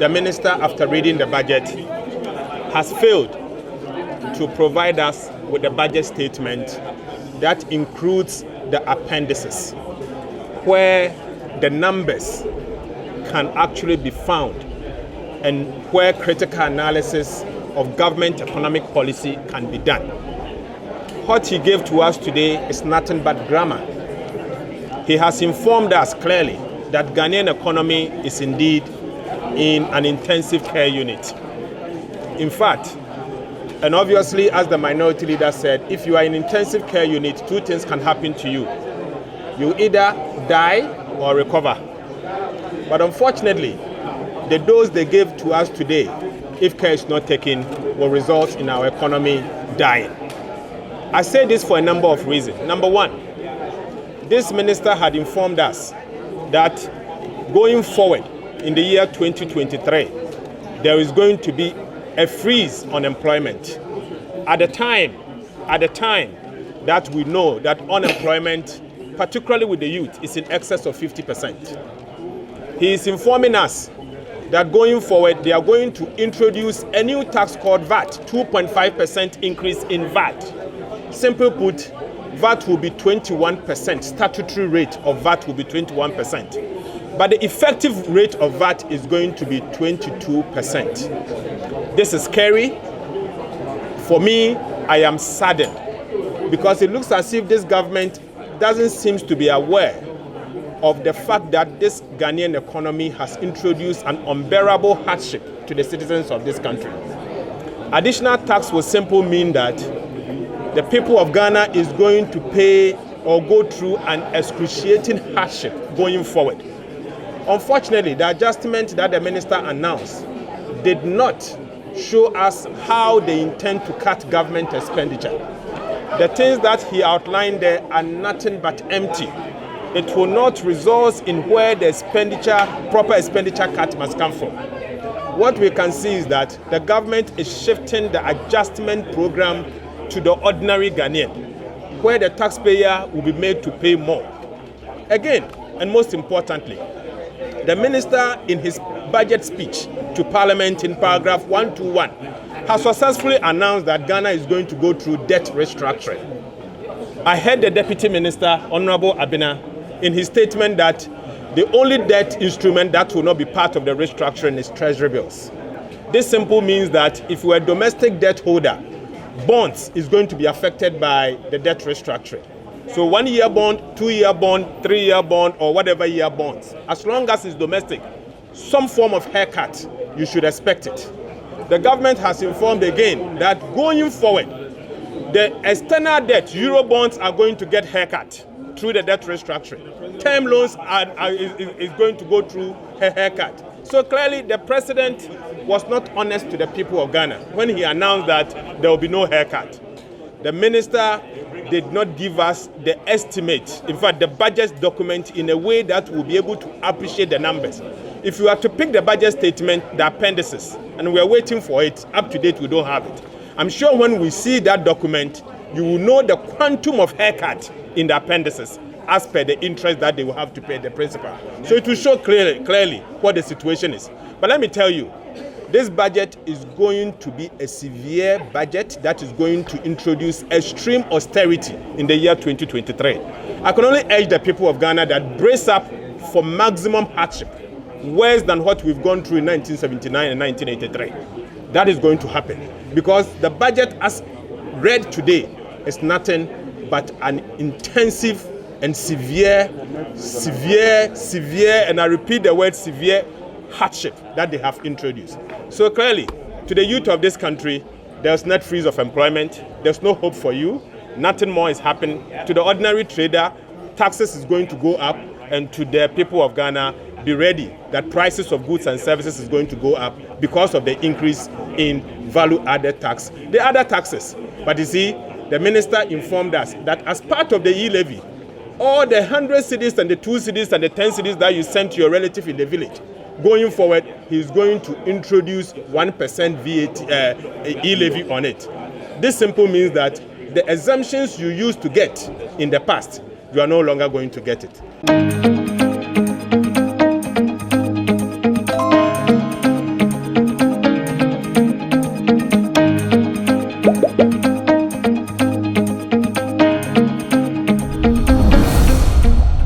the minister, after reading the budget, has failed to provide us with a budget statement that includes the appendices, where the numbers can actually be found and where critical analysis of government economic policy can be done. What he gave to us today is nothing but grammar. He has informed us clearly that Ghanaian economy is indeed in an intensive care unit. In fact, and obviously, as the minority leader said, if you are in intensive care unit, two things can happen to you. You either die or recover. But unfortunately, the dose they gave to us today, if care is not taken, will result in our economy dying. I say this for a number of reasons. Number one, this minister had informed us that going forward in the year 2023, there is going to be a freeze on employment. At the time that we know that unemployment, particularly with the youth, is in excess of 50%. He is informing us that going forward, they are going to introduce a new tax called VAT, 2.5% increase in VAT. Simply put, VAT will be 21%, statutory rate of VAT will be 21%. But the effective rate of VAT is going to be 22%. This is scary. For me, I am saddened because it looks as if this government doesn't seem to be aware of the fact that this Ghanaian economy has introduced an unbearable hardship to the citizens of this country. Additional tax will simply mean that the people of Ghana is going to pay or go through an excruciating hardship going forward. Unfortunately, the adjustment that the minister announced did not show us how they intend to cut government expenditure. The things that he outlined there are nothing but empty. It will not result in where the proper expenditure cut must come from. What we can see is that the government is shifting the adjustment program to the ordinary Ghanaian, where the taxpayer will be made to pay more. Again, and most importantly, the minister in his budget speech to Parliament in paragraph 121 has successfully announced that Ghana is going to go through debt restructuring. I heard the Deputy Minister, Honorable Abena, in his statement that the only debt instrument that will not be part of the restructuring is treasury bills. This simply means that if we're a domestic debt holder, bonds is going to be affected by the debt restructuring. So 1 year bond, 2 year bond, 3 year bond, or whatever year bonds, as long as it's domestic, some form of haircut, you should expect it. The government has informed again that going forward, the external debt, Euro bonds, are going to get haircut through the debt restructuring. Term loans is going to go through a haircut. So clearly, the president was not honest to the people of Ghana when he announced that there will be no haircut. The minister did not give us the estimate, in fact, the budget document in a way that we'll be able to appreciate the numbers. If you are to pick the budget statement, the appendices, and we are waiting for it, up to date, we don't have it. I'm sure when we see that document, you will know the quantum of haircut in the appendices as per the interest that they will have to pay the principal. So it will show clearly what the situation is. But let me tell you, this budget is going to be a severe budget that is going to introduce extreme austerity in the year 2023. I can only urge the people of Ghana that brace up for maximum hardship, worse than what we've gone through in 1979 and 1983. That is going to happen because the budget as read today is nothing but an intensive and severe, and I repeat the word severe, hardship that they have introduced. So clearly, to the youth of this country, there's net freeze of employment, there's no hope for you, nothing more is happening. To the ordinary trader, taxes is going to go up, and to the people of Ghana, be ready that prices of goods and services is going to go up because of the increase in value-added tax, the other taxes. But you see, the minister informed us that as part of the e-levy, all the 100 cedis and the 2 cedis and the 10 cedis that you sent to your relative in the village, going forward, he is going to introduce 1% VAT e-levy on it. This simply means that the exemptions you used to get in the past, you are no longer going to get it.